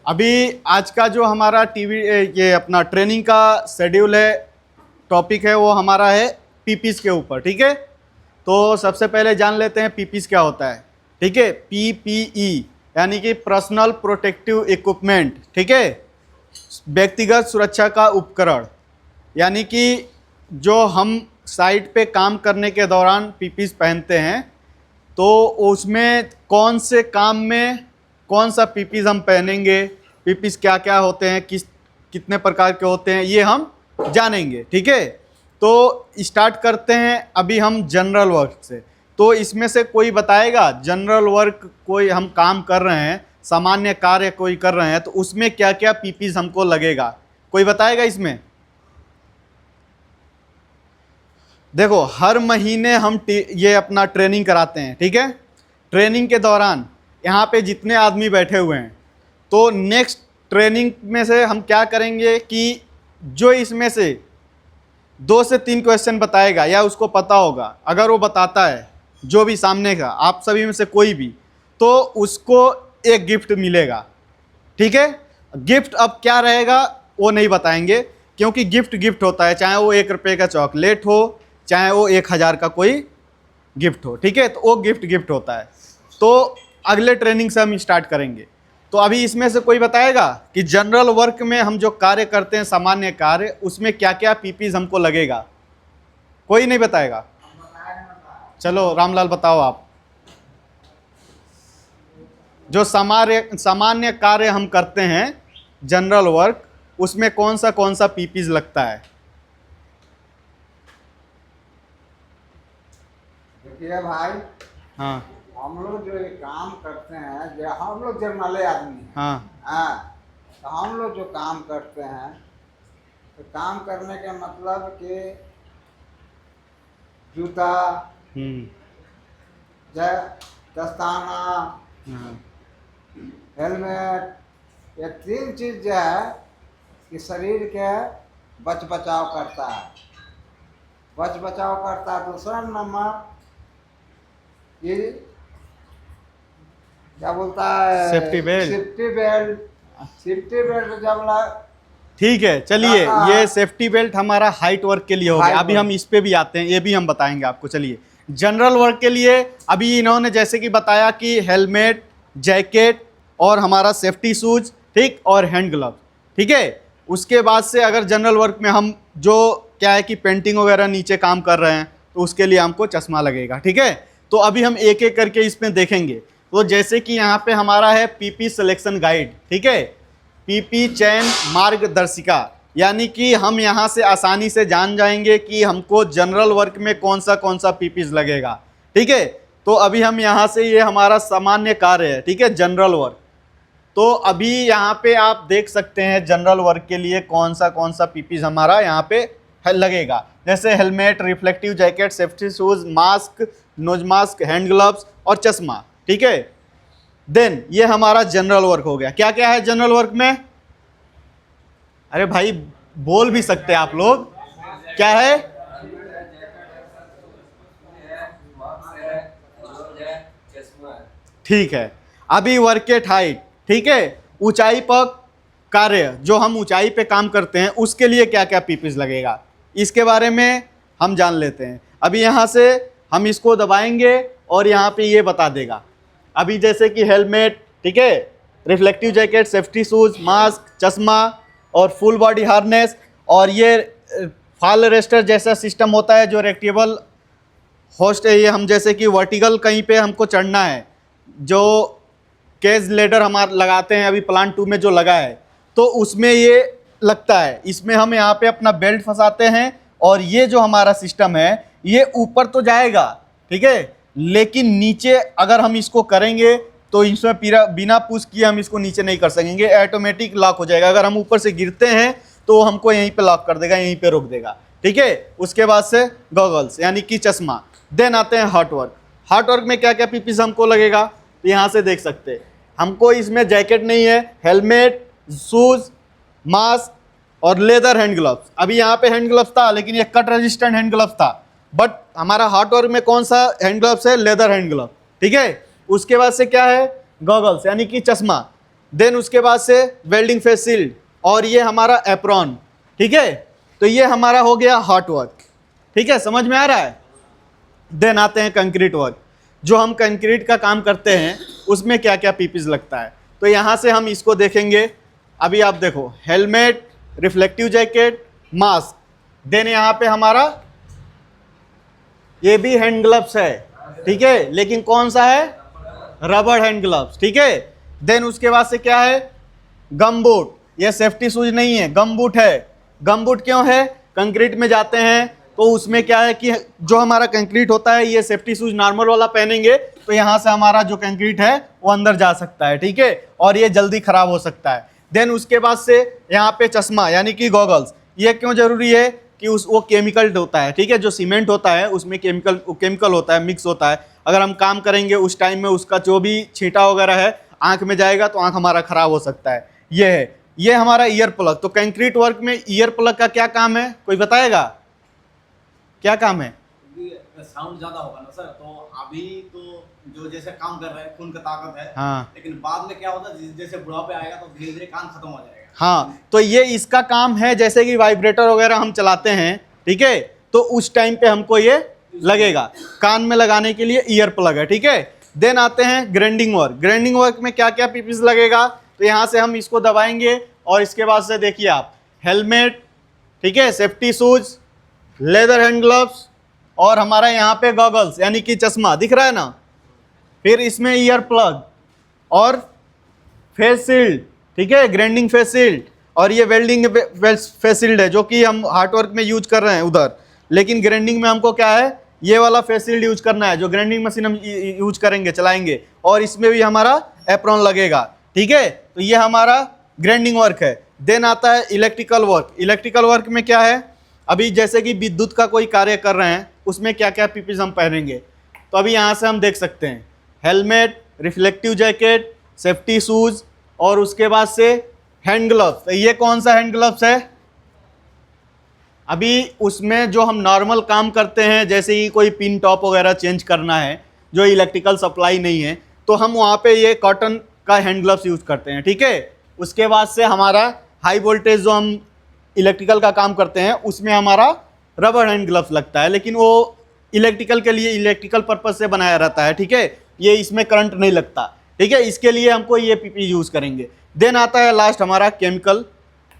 अभी आज का जो हमारा टीवी ये अपना ट्रेनिंग का शेड्यूल है, टॉपिक है, वो हमारा है पीपीज के ऊपर। ठीक है, तो सबसे पहले जान लेते हैं पीपीज क्या होता है। ठीक है, पीपीई यानी कि पर्सनल प्रोटेक्टिव इक्विपमेंट। ठीक है, व्यक्तिगत सुरक्षा का उपकरण, यानी कि जो हम साइट पे काम करने के दौरान पीपीज पहनते हैं, तो उसमें कौन से काम में कौन सा पीपीज हम पहनेंगे, पीपीज क्या क्या होते हैं, कितने प्रकार के होते हैं, ये हम जानेंगे। ठीक है, तो स्टार्ट करते हैं अभी हम जनरल वर्क से। तो इसमें से कोई बताएगा जनरल वर्क, कोई हम काम कर रहे हैं, सामान्य कार्य कोई कर रहे हैं, तो उसमें क्या क्या पीपीज हमको लगेगा, कोई बताएगा इसमें? देखो, हर महीने हम ये अपना ट्रेनिंग कराते हैं। ठीक है, ट्रेनिंग के दौरान यहाँ पे जितने आदमी बैठे हुए हैं, तो नेक्स्ट ट्रेनिंग में से हम क्या करेंगे कि जो इसमें से 2 से 3 क्वेश्चन बताएगा या उसको पता होगा, अगर वो बताता है जो भी सामने का, आप सभी में से कोई भी, तो उसको एक गिफ्ट मिलेगा। ठीक है, गिफ्ट अब क्या रहेगा वो नहीं बताएंगे, क्योंकि गिफ्ट गिफ्ट होता है, चाहे वो 1 रुपये का चॉकलेट हो, चाहे वो 1000 का कोई गिफ्ट हो। ठीक है, तो वो गिफ्ट गिफ्ट होता है। तो अगले ट्रेनिंग से हम स्टार्ट करेंगे। तो अभी इसमें से कोई बताएगा कि जनरल वर्क में हम जो कार्य करते हैं, सामान्य कार्य, उसमें क्या क्या पीपीज हमको लगेगा? कोई नहीं बताएगा? चलो रामलाल बताओ आप। जो सामान्य कार्य हम करते हैं जनरल वर्क, उसमें कौन सा पीपीज लगता है? देखिए भाई, हाँ हम लोग जो ये काम करते हैं, जो हम लोग जर्नल आदमी हैं। हाँ तो हम लोग जो काम करते हैं, तो काम करने के मतलब कि जूता, दस्ताना, हेलमेट, ये 3 चीज जो है कि शरीर के बचाव करता है। बचाव करता है। दूसरा नंबर ये क्या बोलता है, सेफ्टी बेल्ट। सेफ्टी बेल्ट जब ठीक है, चलिए, ये सेफ्टी बेल्ट हमारा हाइट वर्क के लिए हो गया। अभी हम इस पे भी आते हैं, ये भी हम बताएंगे आपको। चलिए, जनरल वर्क के लिए अभी इन्होंने जैसे कि बताया कि हेलमेट, जैकेट और हमारा सेफ्टी शूज, ठीक, और हैंड ग्लव। ठीक है, उसके बाद से अगर जनरल वर्क में हम जो क्या है कि पेंटिंग वगैरह नीचे काम कर रहे हैं, तो उसके लिए हमको चश्मा लगेगा। ठीक है, तो अभी हम एक एक करके इसमें देखेंगे। तो जैसे कि यहाँ पे हमारा है पीपी सिलेक्शन गाइड। ठीक है, पीपी चयन मार्गदर्शिका, यानी कि हम यहाँ से आसानी से जान जाएंगे कि हमको जनरल वर्क में कौन सा पीपीज लगेगा। ठीक है, तो अभी हम यहाँ से, ये हमारा सामान्य कार्य है। ठीक है, जनरल वर्क। तो अभी यहाँ पे आप देख सकते हैं जनरल वर्क के लिए कौन सा पीपीज हमारा यहाँ पे लगेगा। जैसे helmet, reflective jacket, safety shoes, mask, nose mask, hand gloves और चश्मा। ठीक है, देन ये हमारा जनरल वर्क हो गया। क्या क्या है जनरल वर्क में? अरे भाई, बोल भी सकते हैं आप लोग, क्या है? ठीक है, अभी वर्क एट हाइट। ठीक है, ऊंचाई पर कार्य, जो हम ऊंचाई पे काम करते हैं, उसके लिए क्या क्या पीपीज लगेगा, इसके बारे में हम जान लेते हैं। अभी यहाँ से हम इसको दबाएंगे और यहाँ पे ये बता देगा। अभी जैसे कि हेलमेट, ठीक है, reflective jacket, safety shoes, mask, चश्मा और फुल बॉडी हार्नेस, और ये फॉल रेस्टर जैसा सिस्टम होता है जो रेक्टेबल होस्ट है। ये हम जैसे कि वर्टिकल कहीं पे हमको चढ़ना है, जो केज लेडर हमारे लगाते हैं, अभी प्लान 2 में जो लगा है, तो उसमें ये लगता है। इसमें हम यहाँ पे अपना बेल्ट फंसाते हैं, और ये जो हमारा सिस्टम है, ये ऊपर तो जाएगा, ठीक है, लेकिन नीचे अगर हम इसको करेंगे तो इसमें बिना पुश किए हम इसको नीचे नहीं कर सकेंगे, ऑटोमेटिक लॉक हो जाएगा। अगर हम ऊपर से गिरते हैं तो हमको यहीं पे लॉक कर देगा, यहीं पे रोक देगा। ठीक है, उसके बाद से गॉगल्स यानी कि चश्मा। देन आते हैं हार्ड वर्क। हार्ड वर्क में क्या क्या पीपीस हमको लगेगा, तो यहाँ से देख सकते हैं। हमको इसमें जैकेट नहीं है, हेलमेट, शूज, मास्क और लेदर हैंड ग्लव्स। अभी यहाँ पे हैंड ग्लव्स था, लेकिन ये कट रेजिस्टेंट हैंड ग्लव्स था, बट हमारा हार्ड वर्क में कौन सा हैंड ग्लव्स है? Leather hand glove. ठीक है, उसके बाद से क्या है? गॉगल्स यानी कि चश्मा। देन उसके बाद से वेल्डिंग फेस शील्ड और ये हमारा एप्रॉन, ठीक है। तो ये हमारा हो गया हॉट वर्क, ठीक है, समझ में आ रहा है। देन आते हैं कंक्रीट वर्क, जो हम कंक्रीट का काम करते हैं उसमें क्या क्या पीपीज लगता है। तो यहाँ से हम इसको देखेंगे। अभी आप देखो, helmet, reflective jacket, mask, then यहाँ पे हमारा ये भी हैंड ग्लव्स है, ठीक है, लेकिन कौन सा है, रबर हैंड ग्लव्स, ठीक है। देन उसके बाद से क्या है, गम बूट, ये सेफ्टी शूज नहीं है, गम बूट है। गम बूट क्यों है, कंक्रीट में जाते हैं तो उसमें क्या है कि जो हमारा कंक्रीट होता है, ये सेफ्टी शूज नॉर्मल वाला पहनेंगे तो यहाँ से हमारा जो कंक्रीट है वो अंदर जा सकता है, ठीक है, और ये जल्दी खराब हो सकता है। देन उसके बाद से यहाँ पे चश्मा यानी कि गॉगल्स, ये क्यों जरूरी है कि वो केमिकल होता है, ठीक है, जो सीमेंट होता है उसमें केमिकल होता है, मिक्स होता है। अगर हम काम करेंगे उस टाइम में उसका जो भी छींटा वगैरह है आंख में जाएगा तो आंख हमारा खराब हो सकता है। ये है, ये हमारा ईयर प्लग। तो कंक्रीट वर्क में ईयर प्लग का क्या काम है, कोई बताएगा क्या काम है। साउंड ज्यादा होगा ना सर, तो अभी तो जो जैसे काम कर रहे हैं खून का ताकत है, हाँ, लेकिन बाद में क्या होता है जैसे बुढ़ापे आएगा तो धीरे धीरे कान खत्म हो जाएगा। हाँ, तो ये इसका काम है, जैसे कि वाइब्रेटर वगैरह हम चलाते हैं, ठीक है, तो उस टाइम पे हमको ये लगेगा, कान में लगाने के लिए ईयर प्लग है, ठीक है। देन आते हैं ग्राइंडिंग वर्क। ग्राइंडिंग वर्क में क्या क्या पीपीस लगेगा, तो यहाँ से हम इसको दबाएंगे और इसके बाद से देखिए आप, हेलमेट, ठीक है, safety shoes, leather hand gloves और हमारा यहाँ पे गॉगल्स यानी कि चश्मा दिख रहा है ना, फिर इसमें ईयर प्लग और फेस शील्ड, ठीक है, ग्राइंडिंग फेस शील्ड, और ये वेल्डिंग फेस शील्ड है जो कि हम हार्ड वर्क में यूज कर रहे हैं उधर, लेकिन ग्राइंडिंग में हमको क्या है, ये वाला फेस शील्ड यूज करना है, जो ग्राइंडिंग मशीन हम यूज करेंगे, चलाएंगे, और इसमें भी हमारा एप्रॉन लगेगा, ठीक है। तो ये हमारा ग्राइंडिंग वर्क है। देन आता है इलेक्ट्रिकल वर्क। इलेक्ट्रिकल वर्क में क्या है, अभी जैसे कि विद्युत का कोई कार्य कर रहे हैं उसमें क्या क्या पीपीज हम पहनेंगे, तो अभी यहाँ से हम देख सकते हैं, helmet, reflective jacket, safety shoes और उसके बाद से हैंड ग्लव्स। तो ये कौन सा हैंड ग्लव्स है, अभी उसमें जो हम नॉर्मल काम करते हैं, जैसे कि कोई पिन टॉप वगैरह चेंज करना है जो इलेक्ट्रिकल सप्लाई नहीं है, तो हम वहाँ पे ये कॉटन का हैंड ग्लव्स यूज़ करते हैं, ठीक है। उसके बाद से हमारा हाई वोल्टेज जो हम इलेक्ट्रिकल का काम करते हैं उसमें हमारा रबर हैंड ग्लव्स लगता है, लेकिन वो इलेक्ट्रिकल के लिए, इलेक्ट्रिकल पर्पज से बनाया रहता है, ठीक है, ये इसमें करंट नहीं लगता, ठीक है, इसके लिए हमको ये पीपी यूज़ करेंगे। देन आता है लास्ट हमारा केमिकल।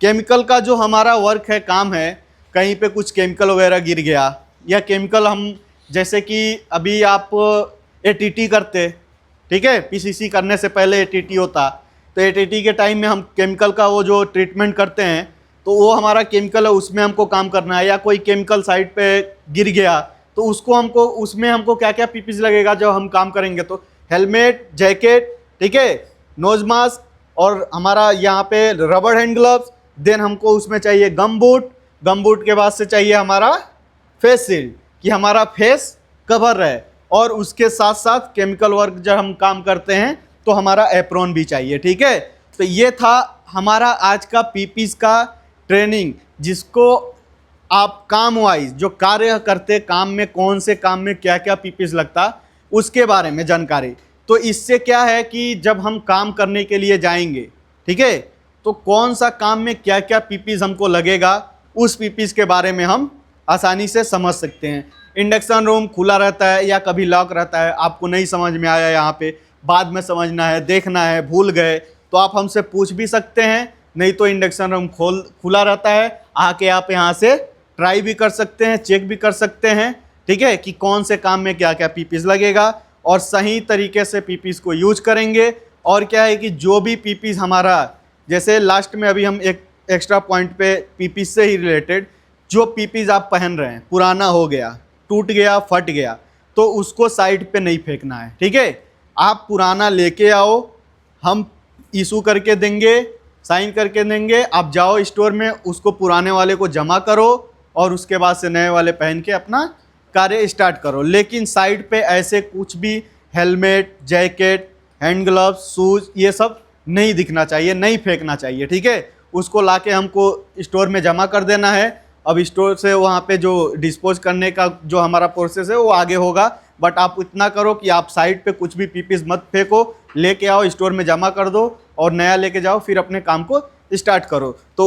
केमिकल का जो हमारा वर्क है, काम है, कहीं पे कुछ केमिकल वगैरह गिर गया या केमिकल हम, जैसे कि अभी आप एटीटी करते, ठीक है, पीसीसी करने से पहले एटीटी होता, तो एटीटी के टाइम में हम केमिकल का वो जो ट्रीटमेंट करते हैं तो वो हमारा केमिकल है, उसमें हमको काम करना है। या कोई केमिकल साइड पे गिर गया तो उसको हमको, उसमें हमको क्या क्या पीपीस लगेगा जब हम काम करेंगे, तो हेलमेट, जैकेट, ठीक है, नोज मास्क और हमारा यहाँ पे रबर हैंड ग्लव्स। देन हमको उसमें चाहिए गम बूट, गम बूट के बाद से चाहिए हमारा फेस शील्ड कि हमारा फेस कवर रहे, और उसके साथ साथ केमिकल वर्क जब हम काम करते हैं तो हमारा एप्रॉन भी चाहिए, ठीक है। तो ये था हमारा आज का पीपीस का ट्रेनिंग, जिसको आप काम वाइज जो कार्य करते, काम में कौन से काम में क्या क्या पीपीस लगता उसके बारे में जानकारी। तो इससे क्या है कि जब हम काम करने के लिए जाएंगे, ठीक है, तो कौन सा काम में क्या क्या पीपीस हमको लगेगा, उस पीपीस के बारे में हम आसानी से समझ सकते हैं। इंडक्शन रूम खुला रहता है या कभी लॉक रहता है, आपको नहीं समझ में आया यहाँ पे, बाद में समझना है, देखना है, भूल गए तो आप हमसे पूछ भी सकते हैं, नहीं तो इंडक्शन रूम खुला रहता है, आके आप यहाँ से ट्राई भी कर सकते हैं, चेक भी कर सकते हैं, ठीक है, कि कौन से काम में क्या क्या पीपीस लगेगा, और सही तरीके से पीपीस को यूज करेंगे। और क्या है कि जो भी पीपीस हमारा, जैसे लास्ट में अभी हम एक एक्स्ट्रा पॉइंट पे पीपीस से ही रिलेटेड, जो पीपीस आप पहन रहे हैं पुराना हो गया, टूट गया, फट गया, तो उसको साइड पे नहीं फेंकना है, ठीक है, आप पुराना लेके आओ, हम इशू करके देंगे, साइन करके देंगे, आप जाओ स्टोर में, उसको पुराने वाले को जमा करो और उसके बाद से नए वाले पहन के अपना कार्य स्टार्ट करो। लेकिन साइड पे ऐसे कुछ भी helmet, jacket, hand gloves, shoes, ये सब नहीं दिखना चाहिए, नहीं फेंकना चाहिए, ठीक है, उसको लाके हमको स्टोर में जमा कर देना है। अब स्टोर से वहाँ पे जो डिस्पोज करने का जो हमारा प्रोसेस है वो आगे होगा, बट आप इतना करो कि आप साइड पे कुछ भी पीपीस मत फेंको, लेके आओ, स्टोर में जमा कर दो और नया लेके जाओ, फिर अपने काम को स्टार्ट करो। तो